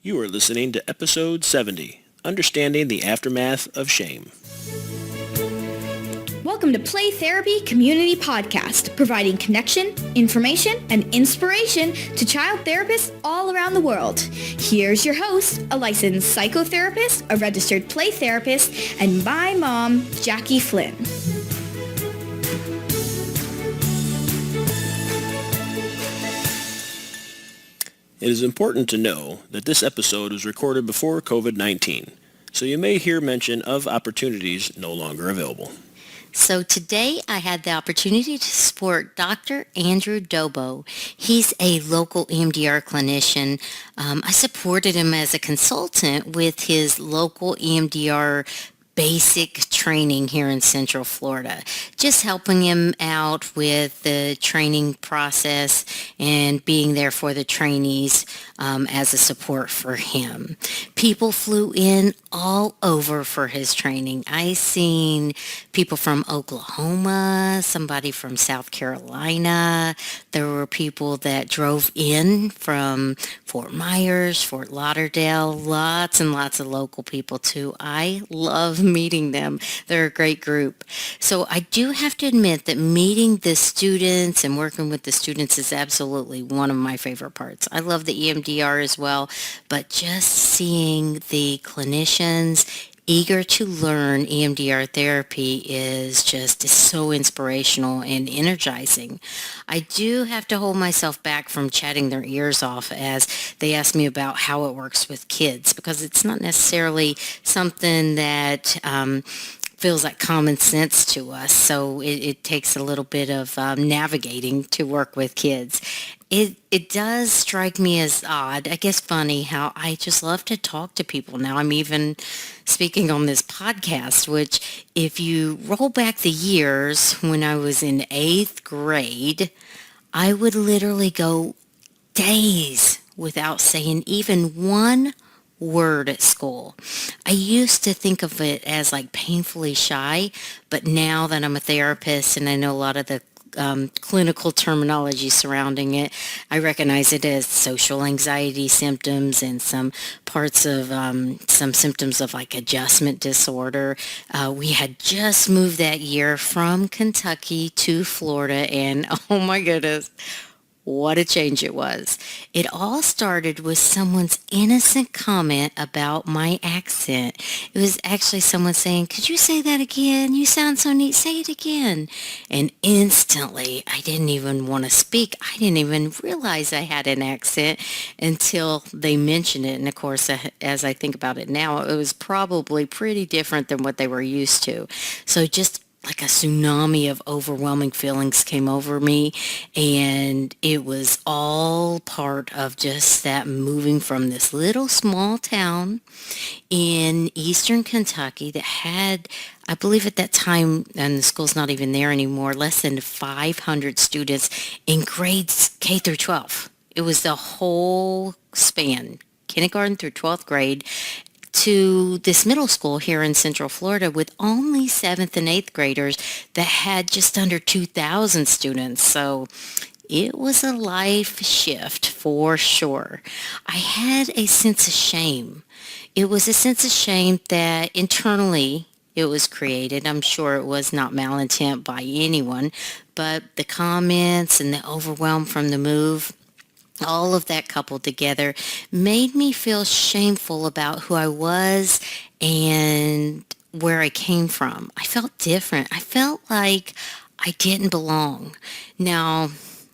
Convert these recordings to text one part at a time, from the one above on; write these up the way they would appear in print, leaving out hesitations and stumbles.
You are listening to episode 70, Understanding the Aftermath of Shame. Welcome to Play Therapy Community Podcast, providing connection, information, and inspiration to child therapists all around the world. Here's your host, a licensed psychotherapist, a registered play therapist, and my mom, Jackie Flynn. It is important to know that this episode was recorded before COVID-19, so you may hear mention of opportunities no longer available. So today I had the opportunity to support Dr. Andrew Dobo. He's a local EMDR clinician. I supported him as a consultant with his local EMDR basic training here in Central Florida, just helping him out with the training process and being there for the trainees as a support for him. People flew in all over for his training. I seen people from Oklahoma, somebody from South Carolina. There were people that drove in from Fort Myers, Fort Lauderdale, lots and lots of local people too. I love meeting them. They're a great group. So I do have to admit that meeting the students and working with the students is absolutely one of my favorite parts. I love the EMDR as well, but just seeing the clinicians eager to learn EMDR therapy is so inspirational and energizing. I do have to hold myself back from chatting their ears off as they ask me about how it works with kids, because it's not necessarily something that feels like common sense to us. So it takes a little bit of navigating to work with kids. It does strike me as odd, I guess funny, how I just love to talk to people. Now I'm even speaking on this podcast, which if you roll back the years when I was in 8th grade, I would literally go days without saying even one word at school. I used to think of it as like painfully shy, but now that I'm a therapist and I know a lot of the clinical terminology surrounding it, I recognize it as social anxiety symptoms and some parts of some symptoms of like adjustment disorder. We had just moved that year from Kentucky to Florida, and oh my goodness, what a change it was. It all started with someone's innocent comment about my accent. It was actually someone saying, "Could you say that again? You sound so neat. Say it again." And instantly, I didn't even want to speak. I didn't even realize I had an accent until they mentioned it. And of course, as I think about it now, it was probably pretty different than what they were used to. So just like a tsunami of overwhelming feelings came over me, and it was all part of just that moving from this little small town in eastern Kentucky that had, I believe at that time, and the school's not even there anymore, less than 500 students in grades K through 12. It was the whole span, kindergarten through 12th grade, to this middle school here in Central Florida with only 7th and 8th graders that had just under 2,000 students. So it was a life shift for sure. I had a sense of shame. It was a sense of shame that internally it was created. I'm sure it was not malintent by anyone, but the comments and the overwhelm from the move, all of that coupled together made me feel shameful about who I was and where I came from. I felt different. I felt like I didn't belong. Now,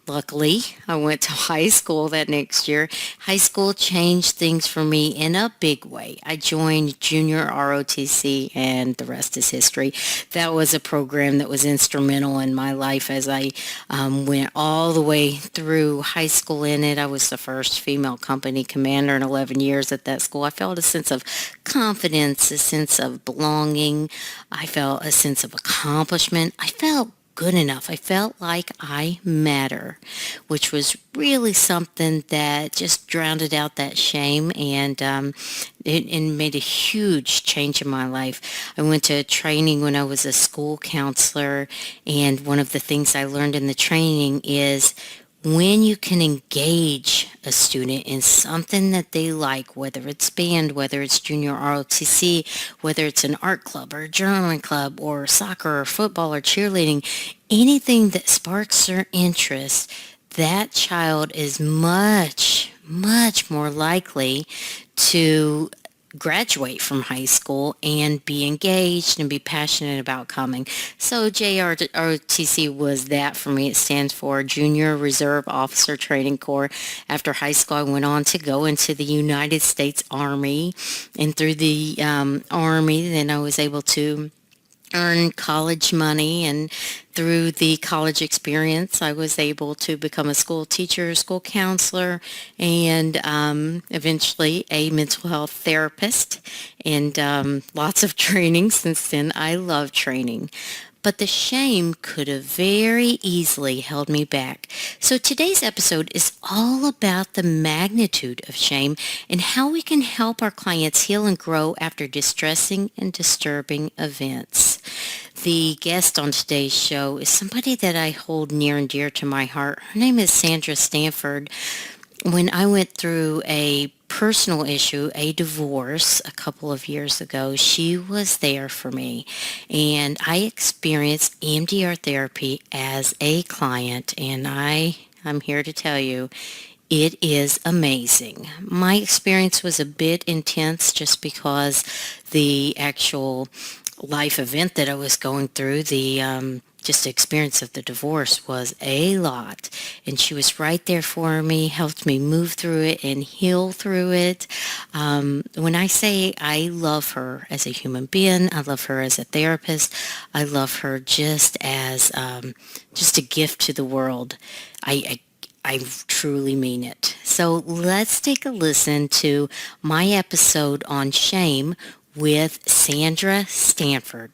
luckily, I went to high school that next year. High school changed things for me in a big way. I joined junior ROTC, and the rest is history. That was a program that was instrumental in my life as I went all the way through high school in it. I was the first female company commander in 11 years at that school. I felt a sense of confidence, a sense of belonging. I felt a sense of accomplishment. I felt good enough. I felt like I matter, which was really something that just drowned out that shame, and it made a huge change in my life. I went to a training when I was a school counselor, and one of the things I learned in the training is when you can engage a student in something that they like, whether it's band, whether it's junior ROTC, whether it's an art club or a journaling club or soccer or football or cheerleading, anything that sparks their interest, that child is much, much more likely to graduate from high school and be engaged and be passionate about coming. So JROTC was that for me. It stands for Junior Reserve Officer Training Corps. After high school, I went on to go into the United States Army, and through the Army, then I was able to earn college money, and through the college experience I was able to become a school teacher, school counselor, and eventually a mental health therapist, and lots of training since then. I love training. But the shame could have very easily held me back. So today's episode is all about the magnitude of shame and how we can help our clients heal and grow after distressing and disturbing events. The guest on today's show is somebody that I hold near and dear to my heart. Her name is Sandra Stanford. When I went through a personal issue, a divorce a couple of years ago, she was there for me. And I experienced EMDR therapy as a client, and I'm here to tell you, it is amazing. My experience was a bit intense just because the actual life event that I was going through, the just the experience of the divorce was a lot. And she was right there for me, helped me move through it and heal through it. When I say I love her as a human being, I love her as a therapist, I love her just as just a gift to the world. I truly mean it. So let's take a listen to my episode on shame with Sandra Stanford.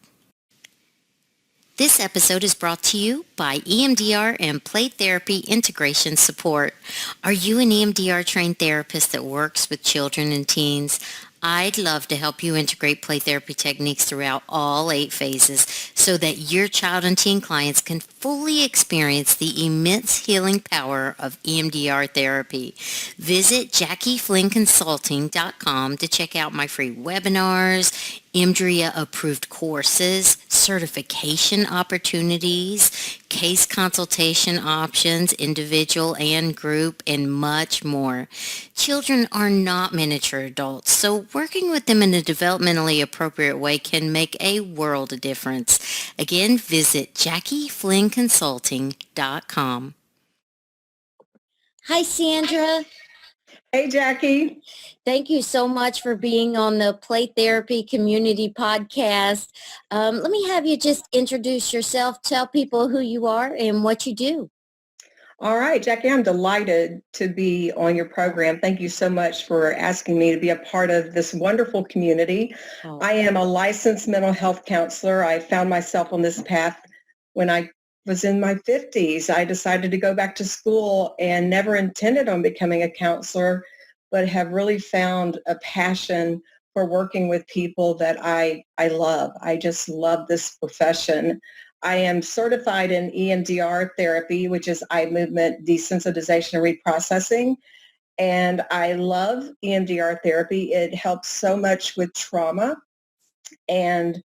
This episode is brought to you by EMDR and Play Therapy Integration Support. Are you an EMDR trained therapist that works with children and teens? I'd love to help you integrate play therapy techniques throughout all 8 phases so that your child and teen clients can fully experience the immense healing power of EMDR therapy. Visit JackieFlynnConsulting.com to check out my free webinars, EMDRIA-approved courses, certification opportunities, case consultation options, individual and group, and much more. Children are not miniature adults, so working with them in a developmentally appropriate way can make a world of difference. Again, visit JackieFlynnConsulting.com. Hi, Sandra. Hey, Jackie. Thank you so much for being on the Play Therapy Community Podcast. Let me have you just introduce yourself, tell people who you are and what you do. All right, Jackie, I'm delighted to be on your program. Thank you so much for asking me to be a part of this wonderful community. Oh. I am a licensed mental health counselor. I found myself on this path when I was in my 50s. I decided to go back to school and never intended on becoming a counselor, but have really found a passion for working with people that I love. I just love this profession. I am certified in EMDR therapy, which is eye movement desensitization and reprocessing. And I love EMDR therapy. It helps so much with trauma and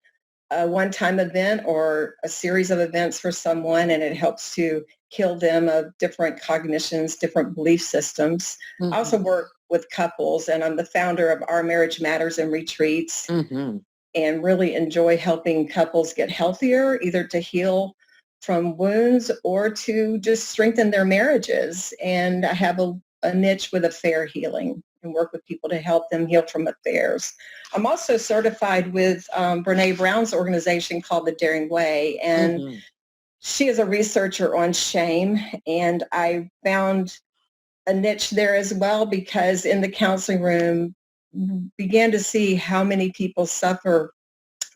a one-time event or a series of events for someone, and it helps to heal them of different cognitions, different belief systems. Mm-hmm. I also work with couples, and I'm the founder of Our Marriage Matters and Retreats. Mm-hmm. And really enjoy helping couples get healthier, either to heal from wounds or to just strengthen their marriages. And I have a niche with affair healing and work with people to help them heal from affairs. I'm also certified with Brene Brown's organization called The Daring Way. And she is a researcher on shame. And I found a niche there as well because in the counseling room, began to see how many people suffer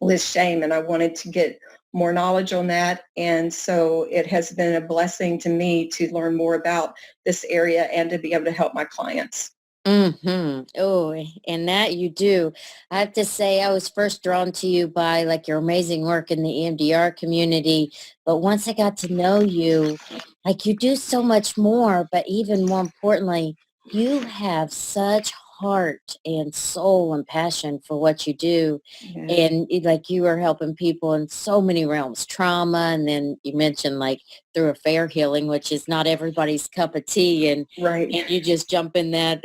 with shame, and I wanted to get more knowledge on that. And so it has been a blessing to me to learn more about this area and to be able to help my clients. Oh, and that you do. I have to say, I was first drawn to you by like your amazing work in the EMDR community. But once I got to know you, like you do so much more, but even more importantly, you have such heart and soul and passion for what you do. Yeah. And like you are helping people in so many realms, trauma. And then you mentioned like through affair healing, which is not everybody's cup of tea. Right. And you just jump in that,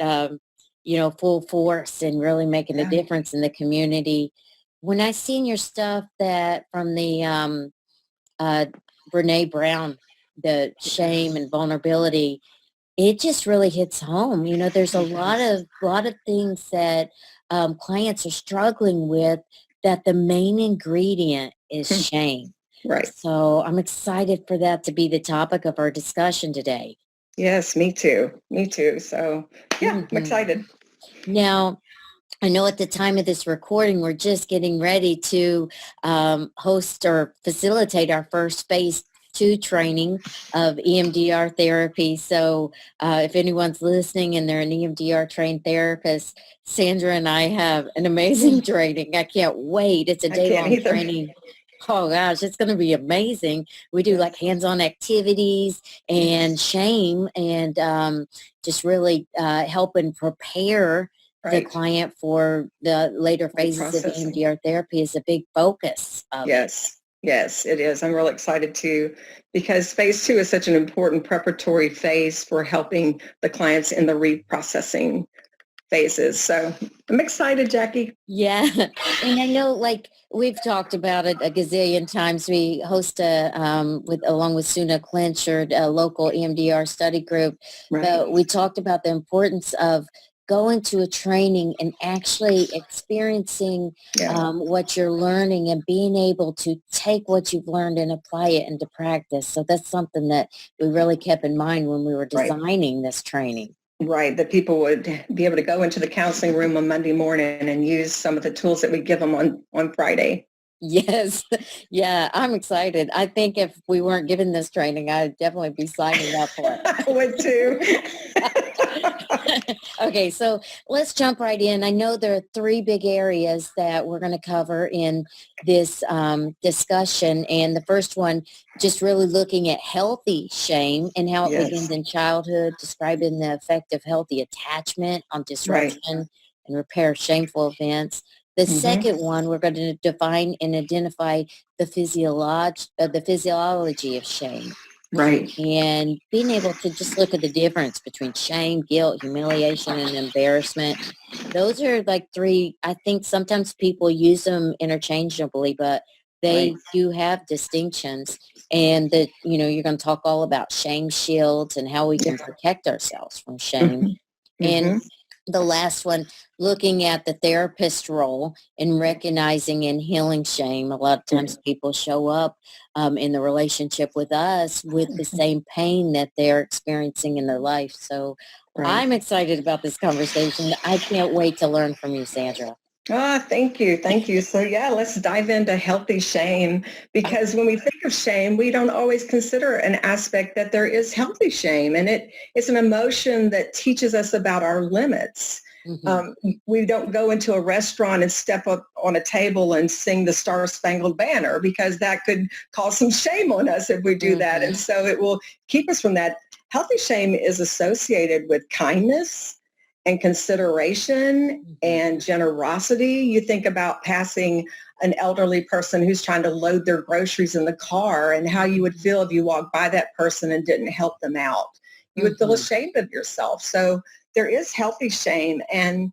full force and really making a Yeah. difference in the community. When I seen your stuff that from the uh, Brene Brown, the shame Yes. and vulnerability, it just really hits home. There's a It does. lot of things that clients are struggling with that the main ingredient is shame. Right. So I'm excited for that to be the topic of our discussion today. Yes, me too. Me too. So yeah, I'm Mhm. excited. Now, I know at the time of this recording, we're just getting ready to host or facilitate our first phase 2 training of EMDR therapy. So if anyone's listening and they're an EMDR trained therapist, Sandra and I have an amazing training. I can't wait. It's a I can't day-long either. training. Oh gosh, it's going to be amazing. We do like Yes. hands-on activities and Yes. shame and just really helping prepare the Right. client for the later The phases of processing. EMDR therapy is a big focus of it. Yes. Yes, it is. I'm really excited too, because phase 2 is such an important preparatory phase for helping the clients in the reprocessing phases. So I'm excited, Jackie. Yeah. And I know like we've talked about it a gazillion times. We host with along with Suna Clinchard, a local EMDR study group, Right. but we talked about the importance of going to a training and actually experiencing Yeah. what you're learning and being able to take what you've learned and apply it into practice. So that's something that we really kept in mind when we were Right. designing this training. Right. That people would be able to go into the counseling room on Monday morning and use some of the tools that we give them on Friday. Yes. Yeah, I'm excited. I think if we weren't given this training, I'd definitely be signing up for I would too. it. Okay, so let's jump right in. I know there are three big areas that we're going to cover in this discussion. And the first one, just really looking at healthy shame and how it begins Yes. in childhood, describing the effect of healthy attachment on Right. disruption and repair of shameful events. The Hmm. second one, we're going to define and identify the physiology of shame Right. and being able to just look at the difference between shame, guilt, humiliation, and embarrassment. Those are like three. I think sometimes people use them interchangeably, but Right. they do have distinctions. And that, you're going to talk all about shame shields and how we can Yeah. protect ourselves from shame. Hmm. And Hmm. the last one, looking at the therapist role in recognizing and healing shame. A lot of Yeah. times people show up in the relationship with us with the same pain that they're experiencing in their life. So Right. I'm excited about this conversation. I can't wait to learn from you, Sandra. Ah, thank you. Thank you. So yeah, let's dive into healthy shame, because when we think of shame, we don't always consider an aspect that there is healthy shame, and it's an emotion that teaches us about our limits. Mhm. Um, we don't go into a restaurant and step up on a table and sing the Star Spangled Banner, because that could cause some shame on us if we do that. And Mhm. so it will keep us from that. Healthy shame is associated with kindness and consideration Mhm. and generosity. You think about passing an elderly person who's trying to load their groceries in the car, and how you would Mhm. feel if you walked by that person and didn't help them out. You would feel Mhm. ashamed of yourself. So there is healthy shame, and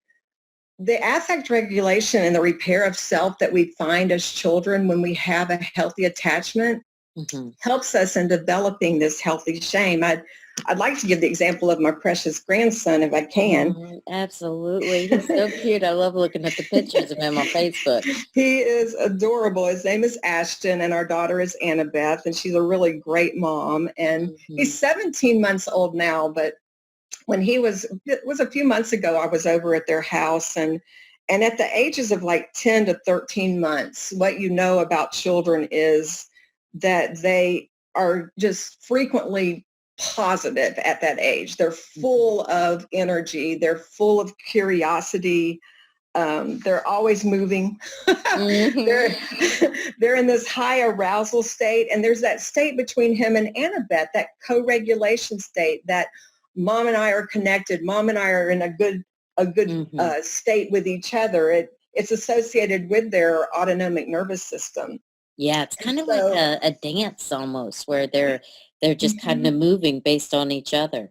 the affect regulation and the repair of self that we find as children when we have a healthy attachment Mhm. helps us in developing this healthy shame. I'd like to give the example of my precious grandson if I can. Absolutely. He's so cute. I love looking at the pictures of him on Facebook. He is adorable. His name is Ashton, and our daughter is Annabeth, and she's a really great mom. And he's Mhm. 17 months old now, but when it was a few months ago, I was over at their house, and at the ages of like 10 to 13 months, what you know about children is that they are just frequently positive at that age. They're full of energy. They're full of curiosity. They're always moving. they're Mm-hmm. they're in this high arousal state, and there's that state between him and Annabeth, that co-regulation state that mom and I are connected. Mom and I are in a good state with each other. It's associated with their autonomic nervous system. Yeah, it's And kind of like so, a dance almost where they're just kind mhm, of moving based on each other.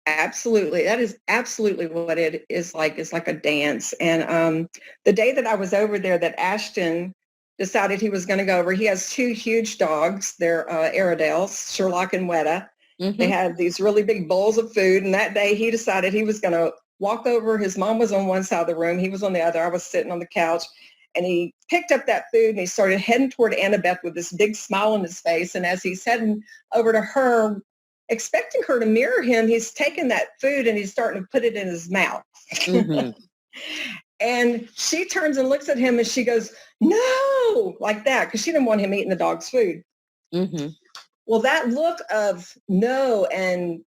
absolutely, that is absolutely what it is like. It's like a dance. And the day that I was over there, that Ashton decided he was going to go over. He has two huge dogs. They're Airedales, Sherlock and Weta. They Mm-hmm. had these really big bowls of food. And that day he decided he was going to walk over. His mom was on one side of the room. He was on the other. I was sitting on the couch. And he picked up that food and he started heading toward Annabeth with this big smile on his face. And as he's heading over to her, expecting her to mirror him, he's taking that food and he's starting to put it in his mouth. Mm-hmm. And she turns and looks at him and she goes, no, like that, because she didn't want him eating the dog's food. Mm-hmm. Well, that look of no and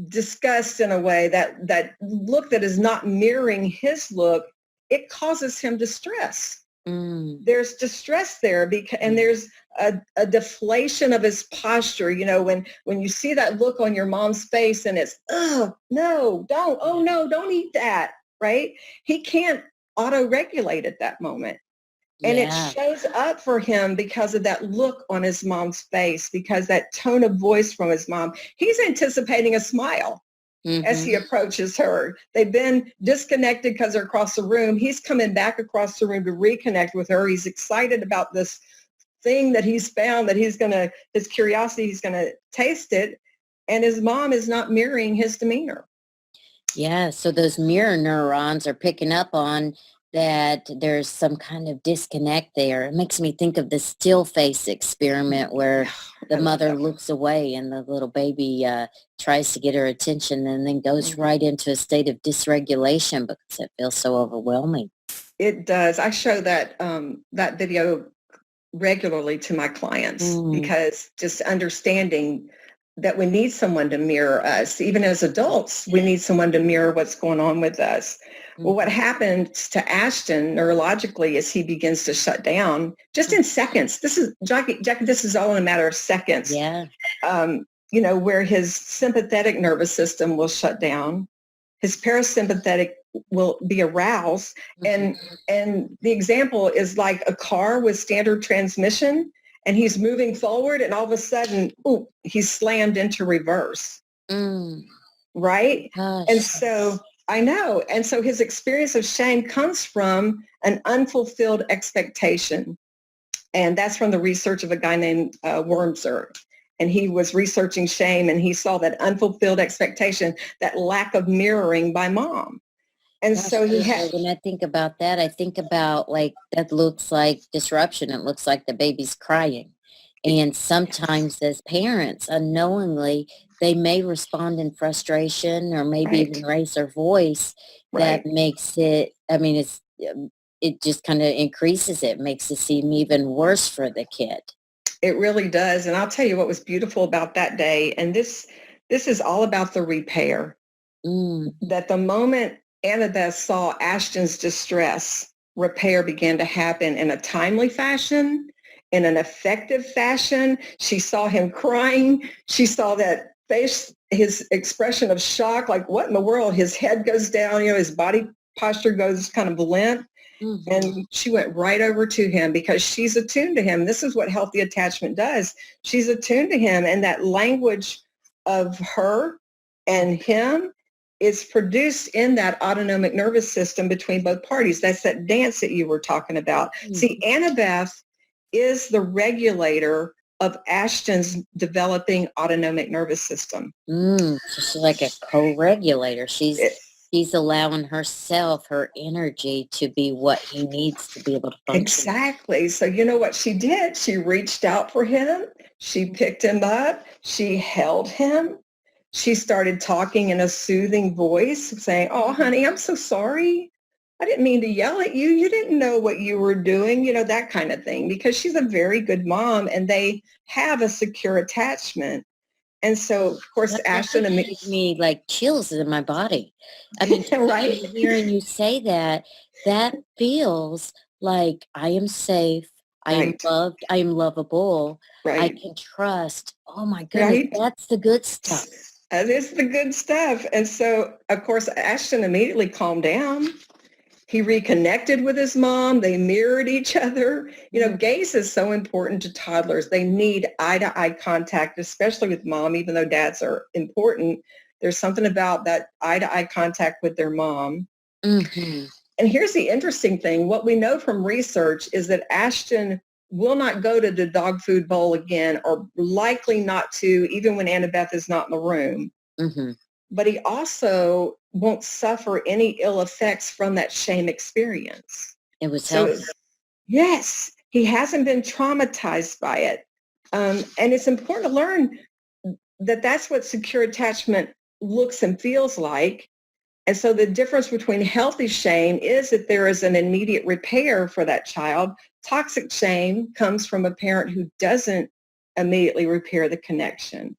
disgust, in a way, that look that is not mirroring his look, it causes him distress. Mm. There's distress there, because, and there's a deflation of his posture. When you see that look on your mom's face and it's, oh, no, don't, oh, no, don't eat that, right? He can't auto-regulate at that moment. And it Yeah. shows up for him because of that look on his mom's face, because that tone of voice from his mom. He's anticipating a smile as he Mm-hmm. approaches her. They've been disconnected because they're across the room. He's coming back across the room to reconnect with her. He's excited about this thing that he's found, that his curiosity, he's going to taste it. And his mom is not mirroring his demeanor. Yeah, so those mirror neurons are picking up on that there's some kind of disconnect there. It makes me think of the still face experiment where I the love mother that. looks away and the little baby tries to get her attention and then goes Mhm. right into a state of dysregulation because it feels so overwhelming. It does. I show that video regularly to my clients, Mm, because just understanding that we need someone to mirror us. Even as adults, we need someone to mirror what's going on with us. Well, what mhm. happens to Ashton neurologically is he begins to shut down just in seconds. This is Jackie, this is all in a matter of seconds. Yeah. Where his sympathetic nervous system will shut down, his parasympathetic will be aroused. and Mhm. and the example is like a car with standard transmission, and he's moving forward and all of a sudden, ooh, he's slammed into reverse, Mm. right? And Gosh. so I know. And so his experience of shame comes from an unfulfilled expectation. And that's from the research of a guy named Wormser. And he was researching shame, and he saw that unfulfilled expectation, that lack of mirroring by mom. And Gosh, so he had, Sandra, when I think about that, I think about like that looks like disruption. It looks like the baby's crying. And sometimes as parents, unknowingly, they may respond in frustration or maybe right, even raise their voice that right. makes it, I mean, it just kind of increases it, makes it seem even worse for the kid. It really does. And I'll tell you what was beautiful about that day. And this is all about the repair. Mm, That the moment Annabeth saw Ashton's distress, repair began to happen in a timely fashion, in an effective fashion. She saw him crying. She saw that face, his expression of shock, like, what in the world? His head goes down, his body posture goes kind of limp. mhm. And she went right over to him because she's attuned to him. This is what healthy attachment does. She's attuned to him, and that language of her and him is produced in that autonomic nervous system between both parties. That's that dance that you were talking about. See, Mhm. Annabeth is the regulator of Ashton's developing autonomic nervous system. So she's like a co-regulator. It- She's allowing herself, her energy to be what he needs to be able to function. Exactly. So you know what she did? She reached out for him. She picked him up. She held him. She started talking in a soothing voice, saying, oh, honey, I'm so sorry. I didn't mean to yell at you. You didn't know what you were doing, that kind of thing, because she's a very good mom and they have a secure attachment. And so, of course, That Ashton just and gives me like chills in my body. I mean, just right, even hearing you say that, that feels like I am safe. I am right, loved. I am lovable. I right, can trust. Oh my goodness, right. that's the good stuff. That is the good stuff. And so, of course, Ashton immediately calmed down. He reconnected with his mom. They mirrored each other. Mm. Gaze is so important to toddlers. They need eye-to-eye contact, especially with mom, even though dads are important. There's something about that eye-to-eye contact with their mom. Mm-hmm. And here's the interesting thing. What we know from research is that Ashton will not go to the dog food bowl again, or likely not to, even when Annabeth is not in the room. Mm-hmm. But he also won't suffer any ill effects from that shame experience. It was So healthy. yes, he hasn't been traumatized by it. And it's important to learn that that's what secure attachment looks and feels like. And so the difference between healthy shame is that there is an immediate repair for that child. Toxic shame comes from a parent who doesn't immediately repair the connection.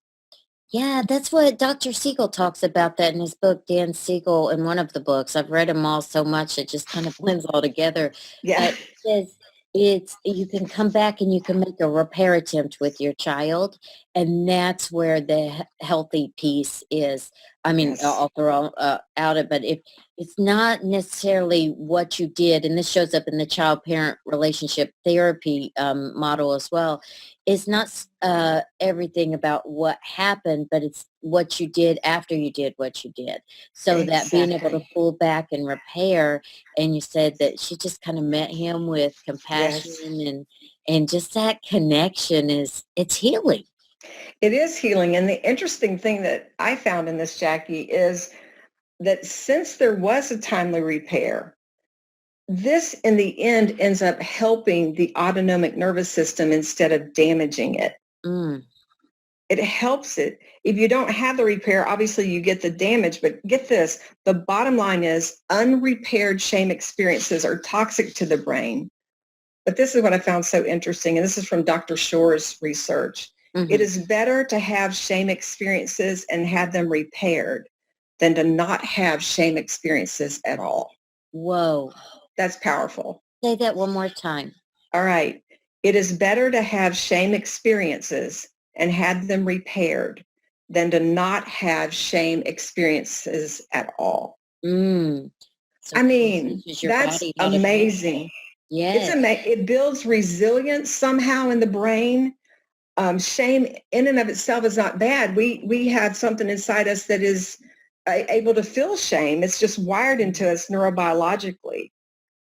Yeah, that's what Dr. Siegel talks about that in his book, Dan Siegel, in one of the books. I've read them all so much, it just kind of blends all together. Yeah, But it says you can come back and you can make a repair attempt with your child. And that's where the healthy piece is. I mean, yes, I'll throw out it, but if it's not necessarily what you did, and this shows up in the child-parent relationship therapy model as well, it's not everything about what happened, but it's what you did after you did what you did. So that being able to exactly. pull back and repair, and you said that she just kind of met him with compassion Yes, and just that connection it's healing. it is healing. And the interesting thing that I found in this, Jackie, is that since there was a timely repair, this in the end ends up helping the autonomic nervous system instead of damaging it. Mm, It helps it. If you don't have the repair, obviously you get the damage, but get this, the bottom line is unrepaired shame experiences are toxic to the brain. But this is what I found so interesting, and this is from Dr. Shore's research. It hmm. is better to have shame experiences and have them repaired than to not have shame experiences at all. Whoa. That's powerful. Say that one more time. All right. It is better to have shame experiences and have them repaired than to not have shame experiences at all. Mm. So I it mean, teaches your that's body how to cope. amazing. Yes. It builds resilience somehow in the brain. Shame in and of itself is not bad. We have something inside us that is able to feel shame. It's just wired into us neurobiologically.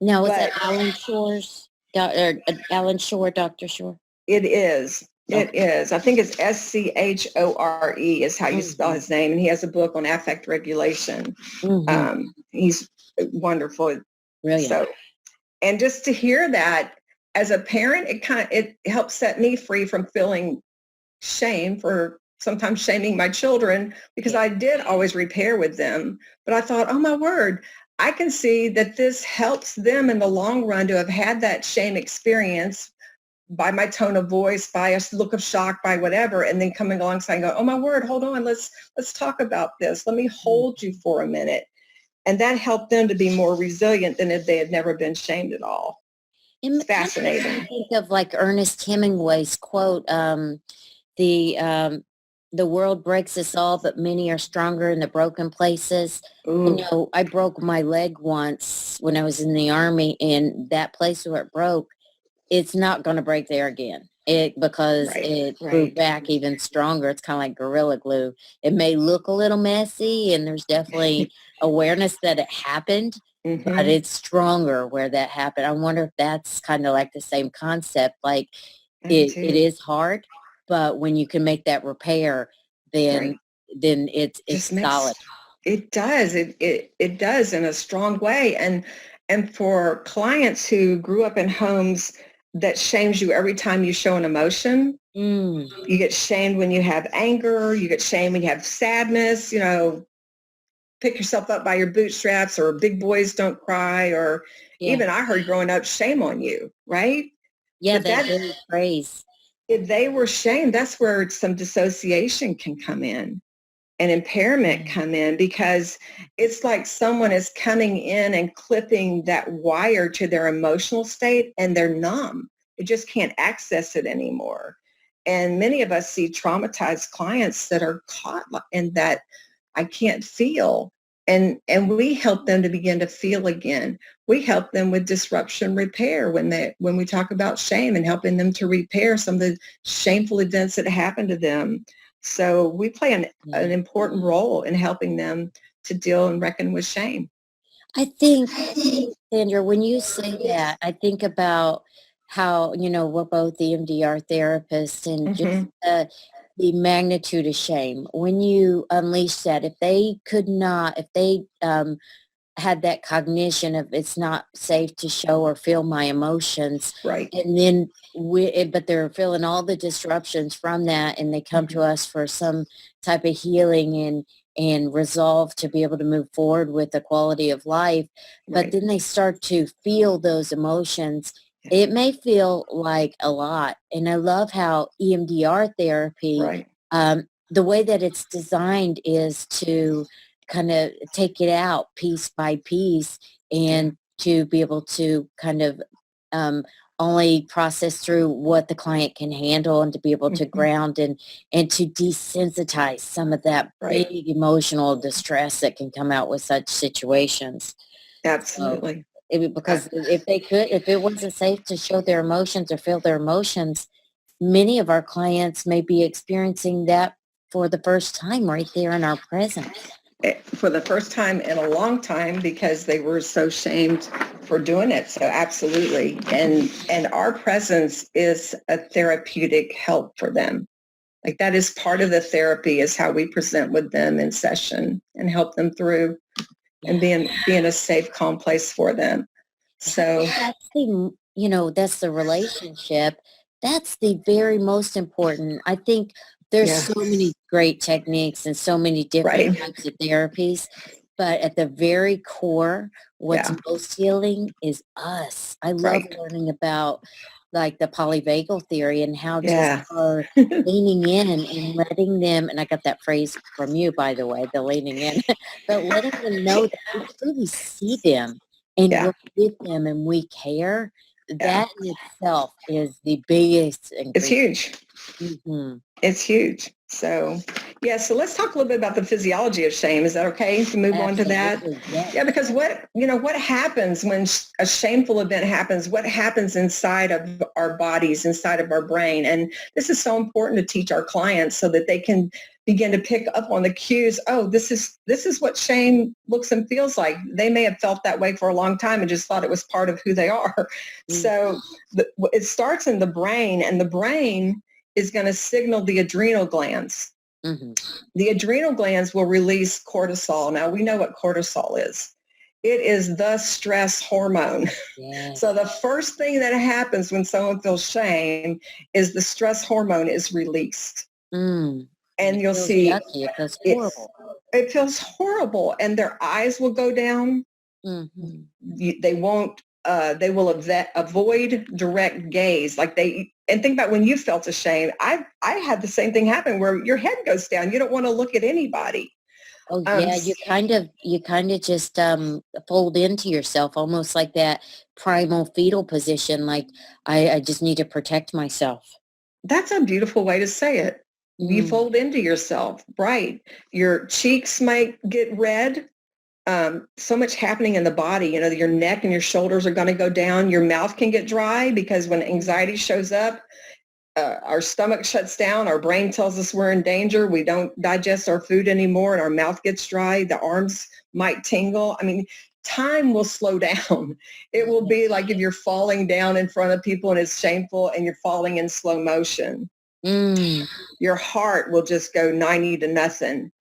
Now, is that But Alan Shore's, or Alan Shore, Dr. Shore? it is. It Okay. is. I think it's Schore is how you spell Mm-hmm. his name. And he has a book on affect regulation. Mm-hmm. He's wonderful. Brilliant. So, and just to hear that as a parent, it helps set me free from feeling shame for sometimes shaming my children, because Yeah. I did always repair with them. But I thought, oh my word, I can see that this helps them in the long run to have had that shame experience by my tone of voice, by a look of shock, by whatever, and then coming alongside and go, oh my word, hold on, let's talk about this. Let me Mm. hold you for a minute. And that helped them to be more resilient than if they had never been shamed at all. It's It kind of makes me fascinating. think of like Ernest Hemingway's quote, the um, the world breaks us all, but many are stronger in the broken places. I Ooh, know I broke my leg once when I was in the army, and that place where it broke, it's not going to break there again. Because right, it grew right. back even stronger. It's kind of like Gorilla Glue. It may look a little messy, and there's definitely awareness that it happened, but Mm-hmm. it's stronger where that happened. I wonder if that's kind of like the same concept. Like I do it too. is hard, but when you can make that repair, then Right. it's Just makes solid. it does. It does in a strong way. And for clients who grew up in homes that shames you every time you show an emotion, Mm, you get shamed when you have anger, you get shamed when you have sadness, pick yourself up by your bootstraps, or big boys don't cry, or yeah. even I heard growing up, shame on you, right? Yeah, But that that very phrase. if they were shamed, that's where some dissociation can come in and impairment come in, because it's like someone is coming in and clipping that wire to their emotional state and they're numb. They just can't access it anymore. And many of us see traumatized clients that are caught in that I can't feel. And we help them to begin to feel again. We help them with disruption repair when we talk about shame, and helping them to repair some of the shameful events that happened to them. So we play an important role in helping them to deal and reckon with shame. I think, Sandra, when you say that, I think about how, we're both EMDR therapists, and just Mm-hmm. the magnitude of shame. When you unleash that, if they could not, if they had that cognition of it's not safe to show or feel my emotions, Right. and then but they're feeling all the disruptions from that, and they come to us for some type of healing and resolve to be able to move forward with the quality of life, but Right. then they start to feel those emotions. Yeah. It may feel like a lot, and I love how EMDR therapy, Right. the way that it's designed is to kind of take it out piece by piece, Yeah. and to be able to kind of um, only process through what the client can handle, and to be able to Mm-hmm. ground and to desensitize some of that Right. big emotional distress that can come out with such situations. So, Absolutely. because if it wasn't safe to show their emotions or feel their emotions, many of our clients may be experiencing that for the first time right there in our presence. For the first time in a long time, because they were so shamed for doing it. So absolutely. And our presence is a therapeutic help for them. Like, that is part of the therapy, is how we present with them in session and help them through, and Yeah. being a safe, calm place for them. And I So think that's the relationship. That's the very most important. I think there's yeah, so many great techniques and so many different right. types of therapies, but at the very core, what's Yeah, most healing is us. I love right. learning about like the polyvagal theory and how just Yeah. our leaning in and letting them, and I got that phrase from you, by the way, the leaning in, but letting them know that we truly see them and Yeah, we're with them and we care. yeah. That in itself is the biggest It's ingredient. huge. Hmm. It's huge. So, yeah, so let's talk a little bit about the physiology of shame. Is that okay to move on to that? Absolutely, yes. Yeah, because what happens when a shameful event happens? What happens inside of our bodies, inside of our brain? And this is so important to teach our clients so that they can begin to pick up on the cues. Oh, this is what shame looks and feels like. They may have felt that way for a long time and just thought it was part of who they are. Mm, So it starts in the brain, and the brain is going to signal the adrenal glands. mm-hmm. The adrenal glands will release cortisol. Now, we know what cortisol is. It is the stress hormone. Yes. So the first thing that happens when someone feels shame is the stress hormone is released. Mm. And And it you'll feels see yucky. It feels it, horrible. it feels horrible, and their eyes will go down. Mm-hmm. They won't, they will avoid direct gaze. And think about when you felt ashamed. I had the same thing happen, where your head goes down. You don't want to look at anybody. Oh Um, yeah, you kind of just fold into yourself, almost like that primal fetal position. Like I just need to protect myself. that's a beautiful way to say it. You Mm. fold into yourself, right? Your cheeks might get red. So much happening in the body. Your neck and your shoulders are going to go down. Your mouth can get dry, because when anxiety shows up, our stomach shuts down. Our brain tells us we're in danger. We don't digest our food anymore, and our mouth gets dry. The arms might tingle. I mean, time will slow down. It will be like if you're falling down in front of people and it's shameful, and you're falling in slow motion. Mm. Your heart will just go 90 to nothing,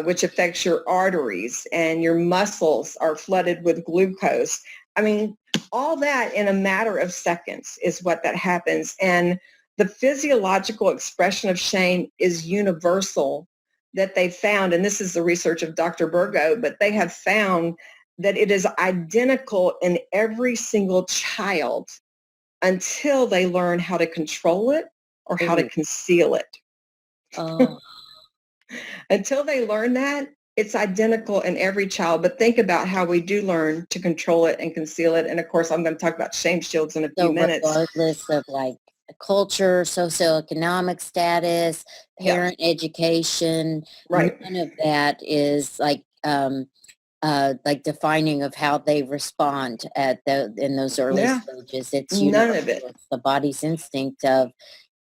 which affects your arteries, and your muscles are flooded with glucose. I mean, all that in a matter of seconds is what that happens. And the physiological expression of shame is universal, that they found, and this is the research of Dr. Burgo, but they have found that it is identical in every single child until they learn how to control it or how to Ooh. conceal it. Oh, Until they learn that, it's identical in every child. But think about how we do learn to control it and conceal it. And of course, I'm going to talk about shame shields in a few so minutes. regardless of like culture, socioeconomic status, Yeah, parent education, right. none of that is like defining of how they respond at in those early Yeah, stages. It's none of universal. it. It's the body's instinct of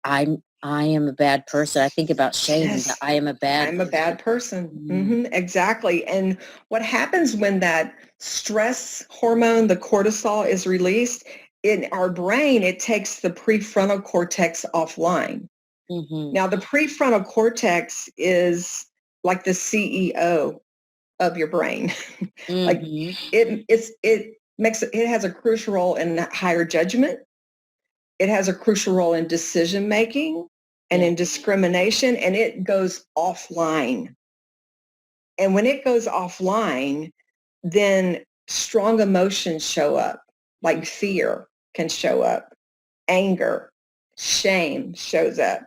I am a bad person. I think about shame. That Yes. I am a bad I'm a person. bad person. Mm. Exactly. And what happens when that stress hormone, the cortisol, is released in our brain, it takes the prefrontal cortex offline. Mm-hmm. Now, the prefrontal cortex is like the CEO of your brain. Like Mm-hmm. it has a crucial role in higher judgment. It has a crucial role in decision making and Yeah. in discrimination, and it goes offline. And when it goes offline, then strong emotions show up, like fear can show up, anger, shame shows up.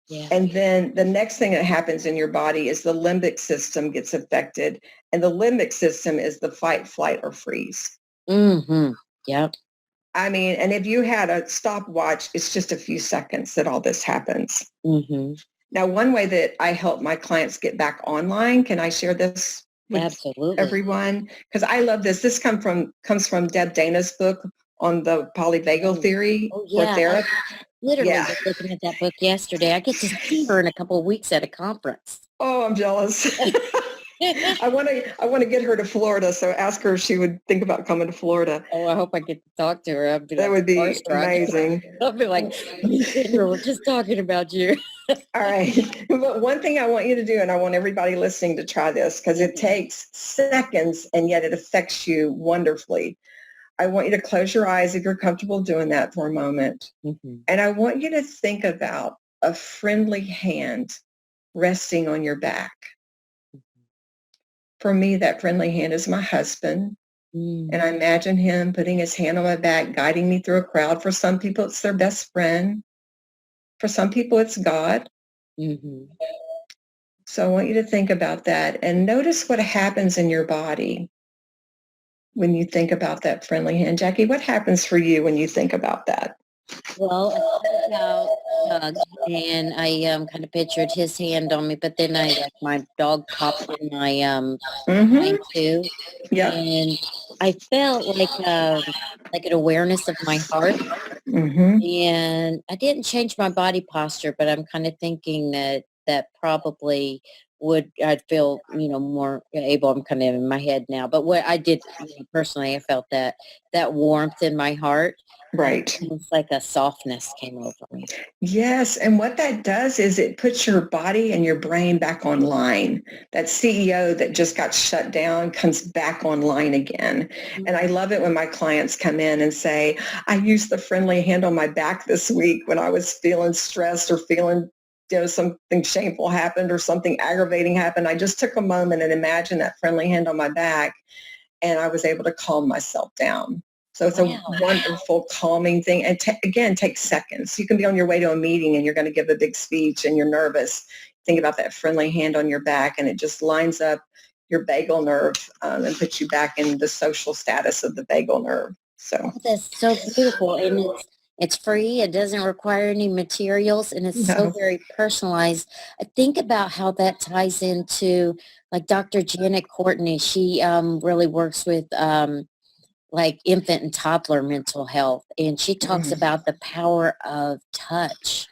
Yeah. And then the next thing that happens in your body is the limbic system gets affected. And the limbic system is the fight, flight, or freeze. Mm-hmm. Yep. I mean, and if you had a stopwatch, it's just a few seconds that all this happens. Mm-hmm. Now, one way that I help my clients get back online, can I share this with Absolutely. everyone? Because I love this. This comes from Deb Dana's book on the polyvagal Oh, theory oh for yeah. I therapy. literally Yeah. was looking at that book yesterday. I get to see her in a couple of weeks at a conference. Oh, I'm jealous. I want to get her to Florida. So ask her if she would think about coming to Florida. Oh, I hope I get to talk to her. I'd be That like would be starstruck. amazing. I'll be like, me, Sandra, we're just talking about you. All right. But one thing I want you to do, and I want everybody listening to try this because it takes seconds and yet it affects you wonderfully. I want you to close your eyes if you're comfortable doing that for a moment. Mm-hmm. And I want you to think about a friendly hand resting on your back. For me, that friendly hand is my husband. And I imagine him putting his hand on my back, guiding me through a crowd. For some people, it's their best friend. For some people, it's God. Mm-hmm. So I want you to think about that and notice what happens in your body when you think about that friendly hand. Jackie, what happens for you when you think about that? Well, I thought about Doug, and I kind of pictured his hand on me, but then I like my dog popped in my mind Mm-hmm. too, Yep. and I felt like an awareness of my heart, Mm-hmm. and I didn't change my body posture, but I'm kind of thinking that probably would I'd feel more able. I'm kind of in my head now, but what I did personally, I felt that warmth in my heart. And Right. it's like a softness came over me. Yes. And what that does is it puts your body and your brain back online. That CEO that just got shut down comes back online again. And I love it when my clients come in and say, I used the friendly hand on my back this week when I was feeling stressed or feeling something shameful happened or something aggravating happened. I just took a moment and imagined that friendly hand on my back and I was able to calm myself down. So it's a Wow. wonderful calming thing. And again, takes seconds. You can be on your way to a meeting and you're going to give a big speech and you're nervous. Think about that friendly hand on your back and it just lines up your vagal nerve and puts you back in the social status of the vagal nerve. So Oh, that's so beautiful. And it's free. It doesn't require any materials and it's so no, very personalized. I think about how that ties into like Dr. Janet Courtney. She really works with like infant and toddler mental health. And she talks mm, about the power of touch.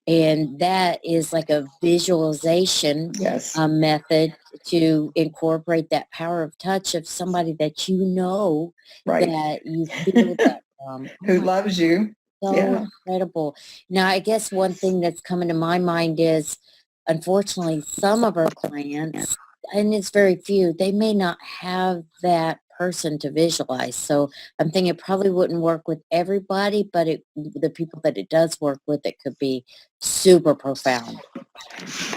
And that is like a visualization yes, method to incorporate that power of touch of somebody that right. that you feel that from. Oh Who my, loves you? so Yeah. incredible. Now, I guess one thing that's coming to my mind is, unfortunately, some of our clients, and it's very few, they may not have that person to visualize. So I'm thinking it probably wouldn't work with everybody, but the people that it does work with, it could be super profound.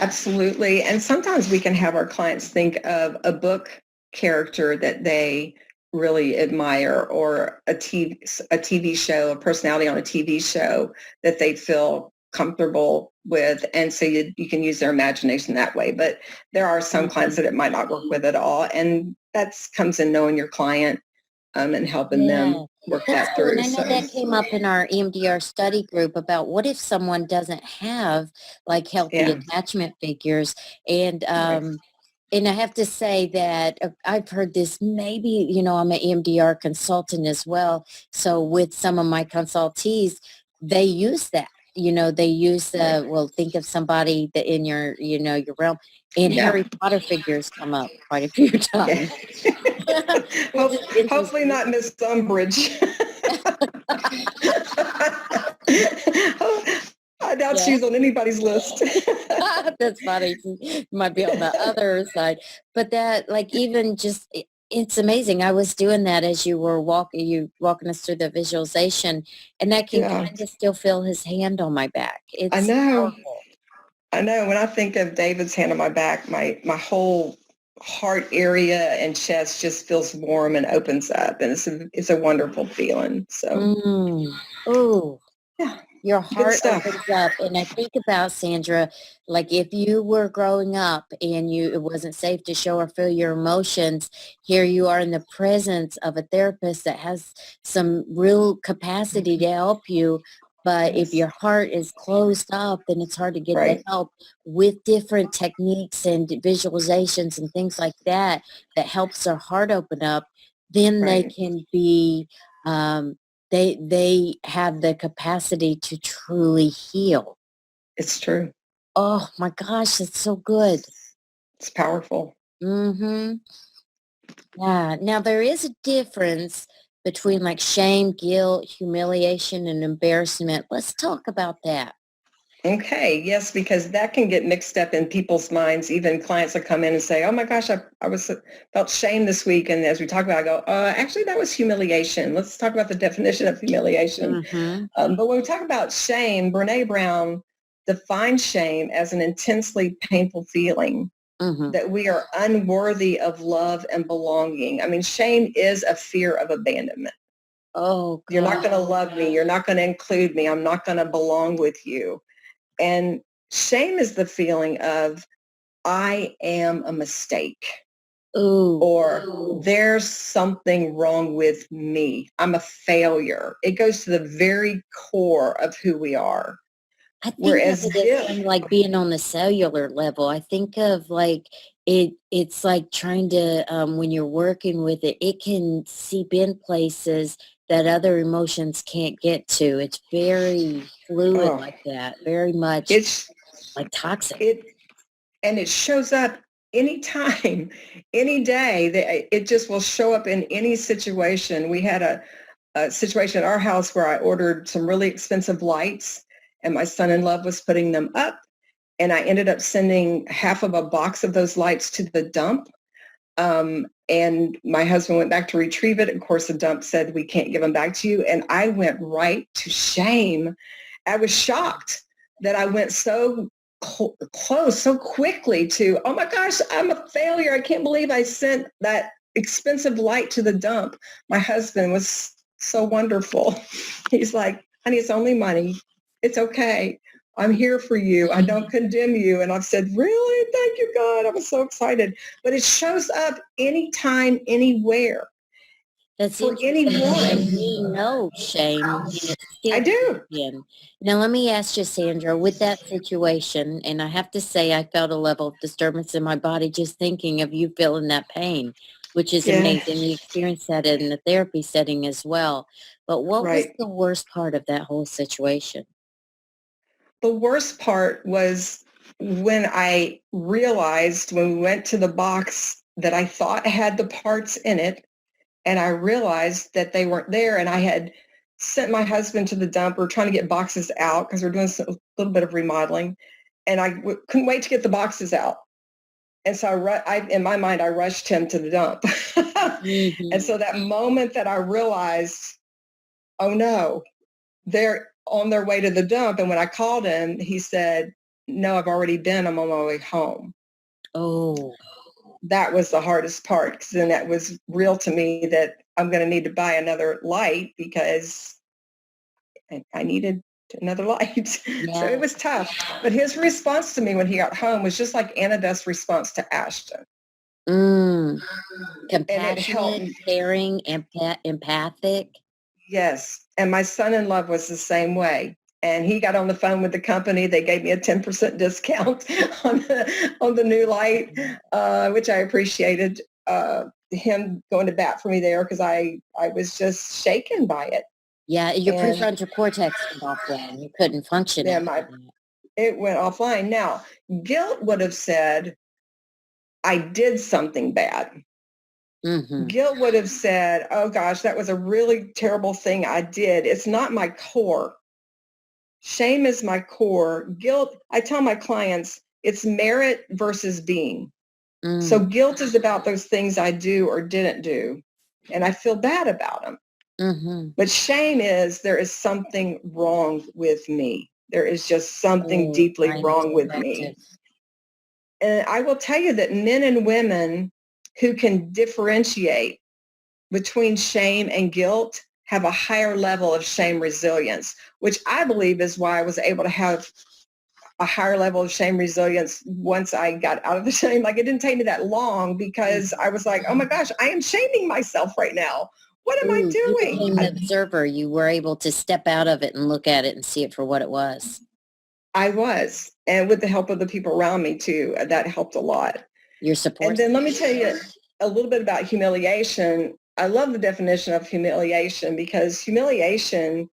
Absolutely. And sometimes we can have our clients think of a book character that they really admire or a TV show, a personality on a TV show that they feel comfortable with. And so you can use their imagination that way. But there are some clients that it might not work with at all. And that comes in knowing your client and helping them work That's that cool. through. And I know So that came up in our EMDR study group about what if someone doesn't have like healthy yeah, attachment figures. And right. and I have to say that I've heard this, maybe, I'm an EMDR consultant as well. So with some of my consultees, they use that. They use Right. well, think of somebody that in your, your realm, and Yeah. Harry Potter figures come up quite a few Yeah. times, which is Hopefully interesting. not Miss Umbridge. I doubt Yeah. she's on anybody's list. That's funny. You might be on the other side, but that, like, even just it's amazing. I was doing that as you walking us through the visualization, and I can Yeah, kind of still feel his hand on my back. I It's know. powerful. I know. When I think of David's hand on my back, my whole heart area and chest just feels warm and opens up, and it's a wonderful feeling. So Oh, yeah, your good heart stuff. opens up. And I think about, Sandra, like if you were growing up and it wasn't safe to show or feel your emotions, here you are in the presence of a therapist that has some real capacity to help you. But if Yes, your heart is closed up, then it's hard to get the right, help with different techniques and visualizations and things like that that helps their heart open up. Then they right. can be um, they have the capacity to truly heal. It's true. Oh my gosh, it's so good. It's powerful. Mhm. Yeah. Now there is a difference between like shame, guilt, humiliation, and embarrassment. Let's talk about that. Okay, yes, because that can get mixed up in people's minds. Even clients will come in and say, "Oh my gosh, I felt shame this week," and as we talk about, it, I go, "Actually, that was humiliation." Let's talk about the definition of humiliation. Mhm. But when we talk about shame, Brene Brown defines shame as an intensely painful feeling Mhm. that we are unworthy of love and belonging. I mean, shame is a fear of abandonment. Oh You're not God. going to love me. You're not going to include me. I'm not going to belong with you. And shame is the feeling of, I am a mistake, Ooh. or there's something wrong with me. I'm a failure. It goes to the very core of who we are. I think of Whereas it as guilt, kind of like being on the cellular level. I think of like it's like trying to when you're working with it, it can seep in places that other emotions can't get to. It's very fluid oh, like that, very much it's, like toxic. it, and it shows up anytime, any day. It just will show up in any situation. We had a situation at our house where I ordered some really expensive lights and my son-in-law was putting them up. And I ended up sending half of a box of those lights to the dump. And my husband went back to retrieve it. Of course, the dump said, we can't give them back to you. And I went right to shame. I was shocked that I went so close so quickly to, oh my gosh, I'm a failure. I can't believe I sent that expensive light to the dump. My husband was so wonderful. He's like, honey, it's only money. It's okay. I'm here for you. I don't condemn you. And I've said, really? Thank you, God. I was so excited. But it shows up anytime, anywhere, That's for interesting. So anyone. we know shame and it I still creeps do. in. Now let me ask you, Sandra, with that situation, and I have to say I felt a level of disturbance in my body just thinking of you feeling that pain, which is Yeah, amazing. You experienced that in the therapy setting as well. But what was right. the worst part of that whole situation? The worst part was when I realized when we went to the box that I thought had the parts in it, and I realized that they weren't there, and I had sent my husband to the dump. We're trying to get boxes out because we're doing a little bit of remodeling, and I couldn't wait to get the boxes out. And so in my mind, I rushed him to the dump. And Hmm. so that moment that I realized, oh no, they're on their way to the dump. And when I called him, he said, no, I've already been. I'm on my way home. Oh, That was the hardest part because then that was real to me that I'm going to need to buy another light because I needed to another light. So Yeah. it was tough. But his response to me when he got home was just like Annabeth's response to Ashton. Mm. And it helped Compassionate, me. caring, empathic. Yes. And my son-in-law was the same way. And he got on the phone with the company. They gave me a 10% discount on the new light, which I appreciated, him going to bat for me there because I was just shaken by it. Yeah, your And prefrontal cortex went offline. You couldn't function then after that. it went offline. Now, guilt would have said, I did something bad. Mm-hmm. Guilt would have said, oh gosh, that was a really terrible thing I did. It's not my core. Shame is my core. Guilt, I tell my clients, it's merit versus being. So Mm. guilt is about those things I do or didn't do, and I feel bad about them. Mm-hmm. But shame is there is something wrong with me. There is just something Oh, deeply kind wrong with perspective. me. And I will tell you that men and women who can differentiate between shame and guilt have a higher level of shame resilience, which I believe is why I was able to have a higher level of shame resilience once I got out of the shame. Like it didn't take me that long because I was like, oh my gosh, I am shaming myself right now. What am I Ooh, you doing? became the observer. You were able to step out of it and look at it and see it for what it was. I was. And with the help of the people around me too, that helped a lot. Your support. And then let me tell you a little bit about humiliation. I love the definition of humiliation because humiliation,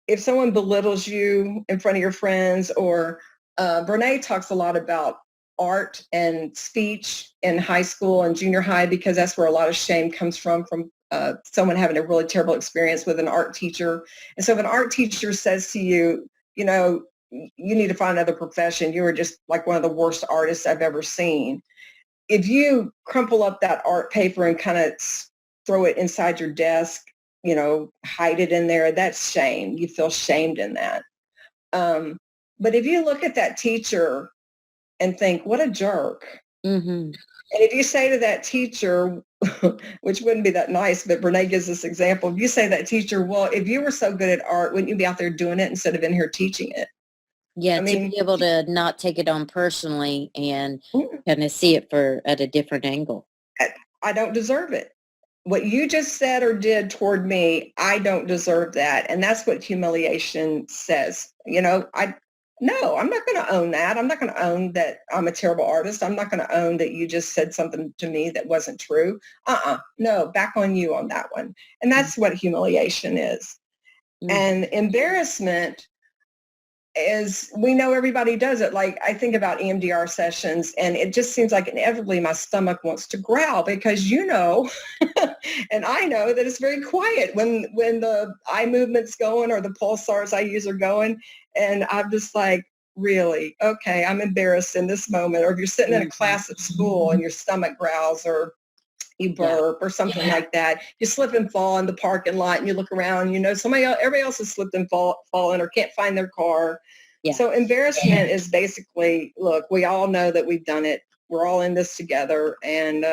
if someone belittles you in front of your friends, or Brene talks a lot about art and speech in high school and junior high because that's where a lot of shame comes from someone having a really terrible experience with an art teacher. And so if an art teacher says to you, you know, you need to find another profession, you are just like one of the worst artists I've ever seen. If you crumple up that art paper and kind of throw it inside your desk, you know, hide it in there, that's shame. You feel shamed in that. But if you look at that teacher and think, what a jerk. Mm-hmm. And if you say to that teacher, which wouldn't be that nice, but Brene gives this example. If you say to that teacher, well, if you were so good at art, wouldn't you be out there doing it instead of in here teaching it? Yeah, I to mean, be able to not take it on personally and mm, kind of see it at a different angle. I don't deserve it. What you just said or did toward me, I don't deserve that. And that's what humiliation says. You know, no, I'm not going to own that. I'm not going to own that I'm a terrible artist. I'm not going to own that you just said something to me that wasn't true. No, back on you on that one. And that's what humiliation is. Mm-hmm. And embarrassment is, we know everybody does it. Like I think about EMDR sessions and it just seems like inevitably my stomach wants to growl because you know, and I know that it's very quiet when the eye movement's going or the pulsars I use are going. And I'm just like, really? Okay, I'm embarrassed in this moment. Or if you're sitting in a class at school and your stomach growls or you burp or something like that. You slip and fall in the parking lot and you look around, you know, everybody else has slipped and fallen or can't find their car. Yeah. So embarrassment is basically, look, we all know that we've done it. We're all in this together. And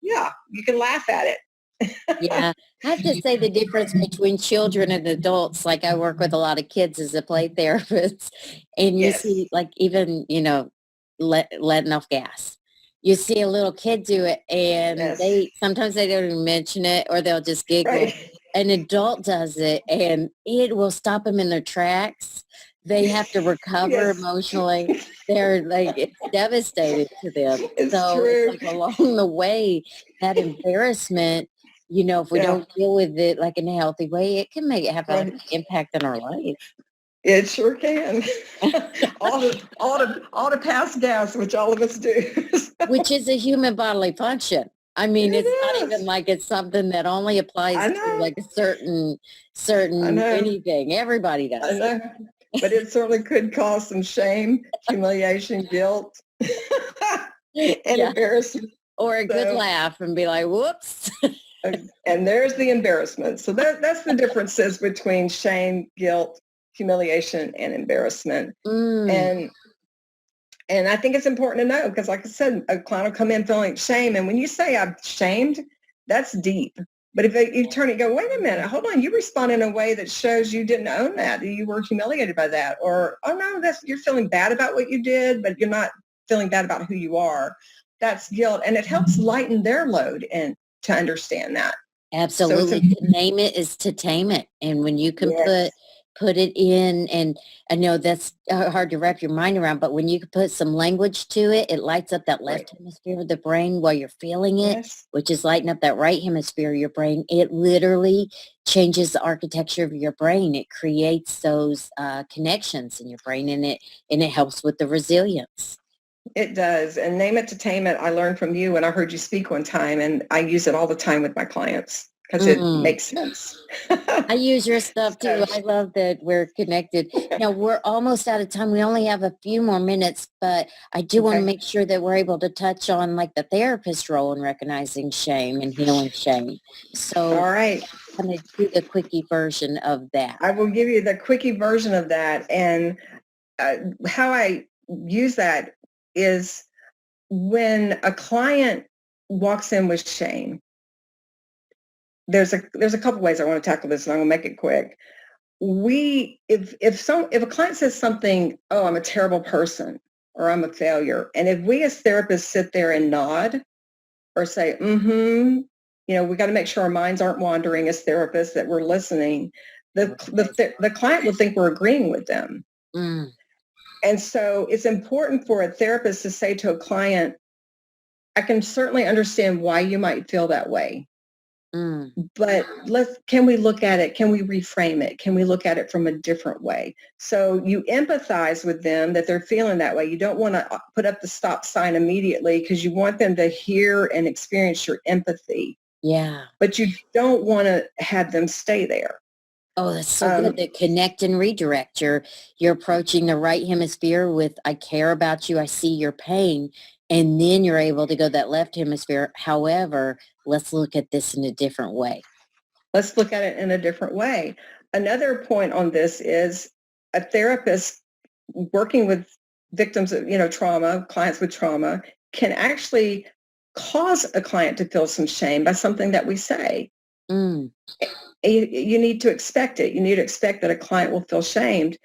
you can laugh at it. Yeah, I have to say the difference between children and adults, like I work with a lot of kids as a play therapist, and you Yes. see like even, letting off gas. You see a little kid do it and Yes. sometimes they don't even mention it or they'll just giggle. Right. An adult does it and it will stop them in their tracks. They have to recover Yes. emotionally. They're like, it's devastating to them. It's So it's true. like along the way, that embarrassment, if we Yeah. don't deal with it like in a healthy way, it can have a Right. impact on our life. It sure can. all the past gas, which all of us do. Which is a human bodily function. I mean, it's not It even is. like it's something that only applies I to know. like a certain I know. anything. Everybody I does it. know. But it certainly could cause some shame, humiliation, guilt, and Yeah. embarrassment. Or a good So, laugh and be like, whoops. and there's the embarrassment. So that's the differences between shame, guilt, humiliation, and embarrassment. Mm, And I think it's important to know because, like I said, a client will come in feeling shame, and when you say I'm shamed, that's deep. But if you turn it and go, wait a minute, hold on, you respond in a way that shows you didn't own that you were humiliated by that. Or, oh no, you're feeling bad about what you did, but you're not feeling bad about who you are. That's guilt. And it helps lighten their load and to understand that. So it's Absolutely. To name it is to tame it. And when you can yes, put it in, and I know that's hard to wrap your mind around, but when you can put some language to it, it lights up that right. left hemisphere of the brain while you're feeling it, Yes. which is lighting up that right hemisphere of your brain. It literally changes the architecture of your brain. It creates those connections in your brain, and it helps with the resilience. It does. And name it to tame it. I learned from you when I heard you speak one time, and I use it all the time with my clients because it Mm. makes sense. I use your stuff So, too. I love that we're connected. Now we're almost out of time. We only have a few more minutes, but I do want to okay. make sure that we're able to touch on like the therapist role in recognizing shame and healing shame. So All right. I'm going to do the quickie version of that. I will give you the quickie version of that. And how I use that is when a client walks in with shame, there's a couple ways I want to tackle this, and I'm going to make it quick. If a client says something, oh, I'm a terrible person or I'm a failure, and if we as therapists sit there and nod or say, mm-hmm, we got to make sure our minds aren't wandering as therapists, that we're listening. The client will think we're agreeing with them. Mm, And so it's important for a therapist to say to a client, I can certainly understand why you might feel that way, mm. but can we look at it? Can we reframe it? Can we look at it from a different way? So you empathize with them that they're feeling that way. You don't want to put up the stop sign immediately because you want them to hear and experience your empathy, Yeah. but you don't want to have them stay there. Oh, that's so good. Um, The connect and redirect. You're approaching the right hemisphere with I care about you, I see your pain, and then you're able to go that left hemisphere. However, let's look at this in a different way. let's look at it in a different way. Another point on this is a therapist working with victims of, trauma, clients with trauma, can actually cause a client to feel some shame by something that we say. Mm. You need to expect it. You need to expect that a client will feel shamed.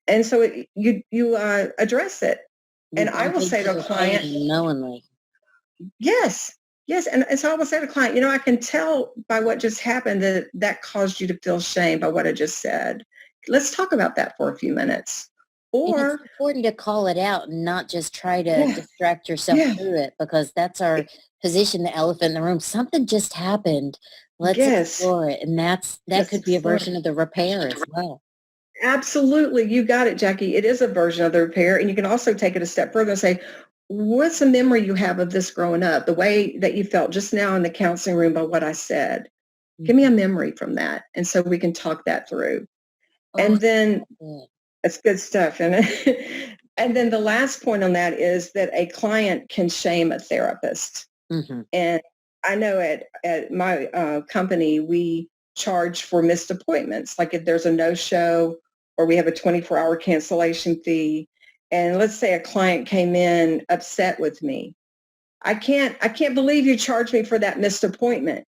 And so you address it. You And I bump will say into to a their client, pain unknowingly. yes, yes. And so I will say to a client, I can tell by what just happened that caused you to feel shame by what I just said. Let's talk about that for a few minutes. And it's Or, important to call it out and not just try to yeah, distract yourself yeah, through it, because that's our position, the elephant in the room. Something just happened. Let's yes, explore it. And that let's could be a explore. version of the repair as well. Absolutely. You got it, Jackie. It is a version of the repair. And you can also take it a step further and say, what's a memory you have of this growing up? The way that you felt just now in the counseling room by what I said. Give me a Mhm. memory from that. And so we can talk that through. Oh, And then good. that's good stuff. And, and then the last point on that is that a client can shame a therapist. Mm-hmm. And I know at my company, we charge for missed appointments. Like if there's a no-show or we have a 24-hour cancellation fee. And let's say a client came in upset with me. I can't believe you charged me for that missed appointment.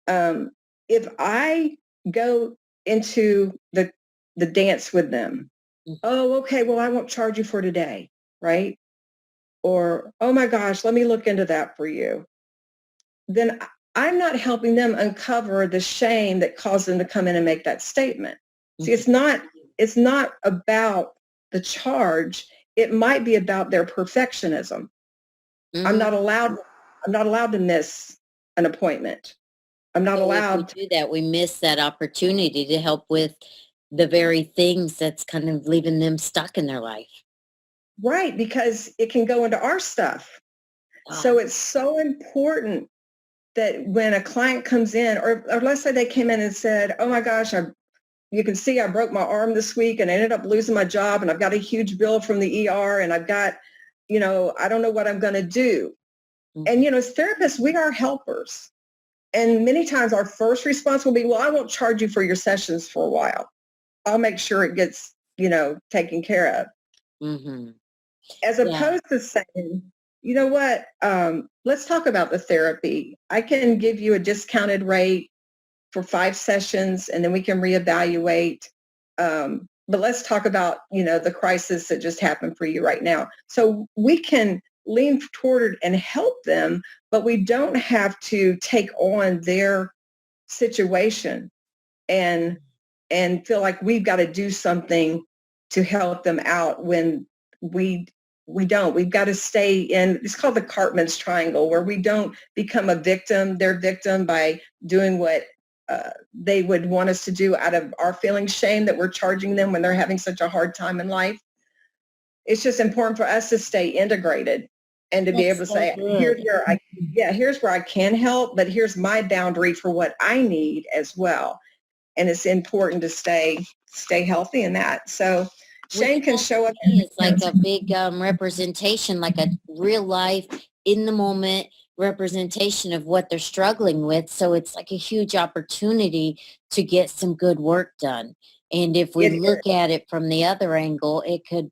Um, if I go into the dance with them, oh, okay, well, I won't charge you for today, right? Or, oh my gosh, let me look into that for you. Then I'm not helping them uncover the shame that caused them to come in and make that statement. See, Mm-hmm. it's not about the charge. It might be about their perfectionism. I'm Mm-hmm. not allowed I'm not allowed to miss an appointment. I'm not So if we allowed do that, we miss that opportunity to help with the very things that's kind of leaving them stuck in their life. right because it can go into our stuff. So Oh, it's so important that when a client comes in or let's say they came in and said, oh my gosh, you can see I broke my arm this week and I ended up losing my job and I've got a huge bill from the ER and I've got, I don't know what I'm going to do. And, mhm. as therapists, we are helpers. And many times our first response will be, well, I won't charge you for your sessions for a while. I'll make sure it gets, taken care of. Mm-hmm. As Yeah. opposed to saying, you know what, let's talk about the therapy. I can give you a discounted rate for 5 sessions, and then we can reevaluate. But let's talk about, the crisis that just happened for you right now. So we can lean toward it and help them, but we don't have to take on their situation and feel like we've got to do something to help them out when we we don't. We've got to stay in, it's called the Cartman's Triangle, where we don't become their victim by doing what they would want us to do out of our feeling shame that we're charging them when they're having such a hard time in life. It's just important for us to stay integrated and to be able to so say, good. here's where I can help, but here's my boundary for what I need as well. And it's important to stay healthy in that. So Which shame can show up. is like a big representation, like a real life, in the moment representation of what they're struggling with. So it's like a huge opportunity to get some good work done. And if we It look at it from the other angle, it could,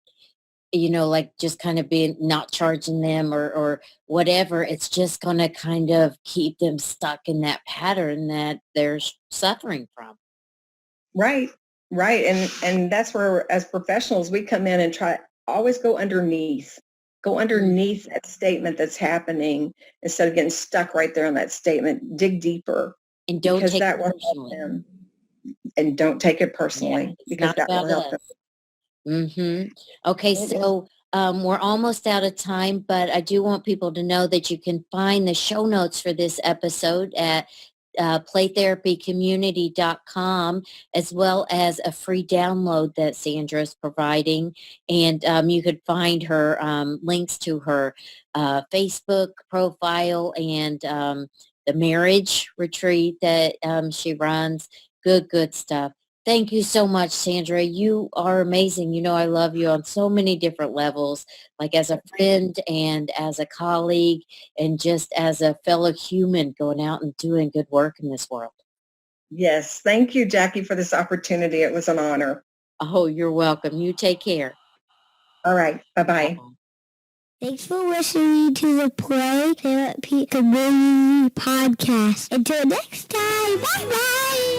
like just kind of be not charging them or whatever. It's just going to kind of keep them stuck in that pattern that they're suffering from. Right, right. And that's where, as professionals, we come in and try always go underneath that statement that's happening instead of getting stuck right there on that statement. Dig deeper, And don't because take that it will help personally. them. And don't take it Yeah, personally, it's because not that will about help them. us. Okay, It is. so we're almost out of time, but I do want people to know that you can find the show notes for this episode at playtherapycommunity.com, as well as a free download that Sandra is providing. And you could find her links to her Facebook profile and the marriage retreat that she runs. Good stuff. Thank you so much, Sandra. You are amazing. I love you on so many different levels, like as a friend and as a colleague and just as a fellow human going out and doing good work in this world. Yes. Thank you, Jackie, for this opportunity. It was an honor. Oh, you're welcome. You take care. All right. Bye-bye. Bye-bye. Thanks for listening to the Play Therapy Community Podcast. Until next time, bye-bye.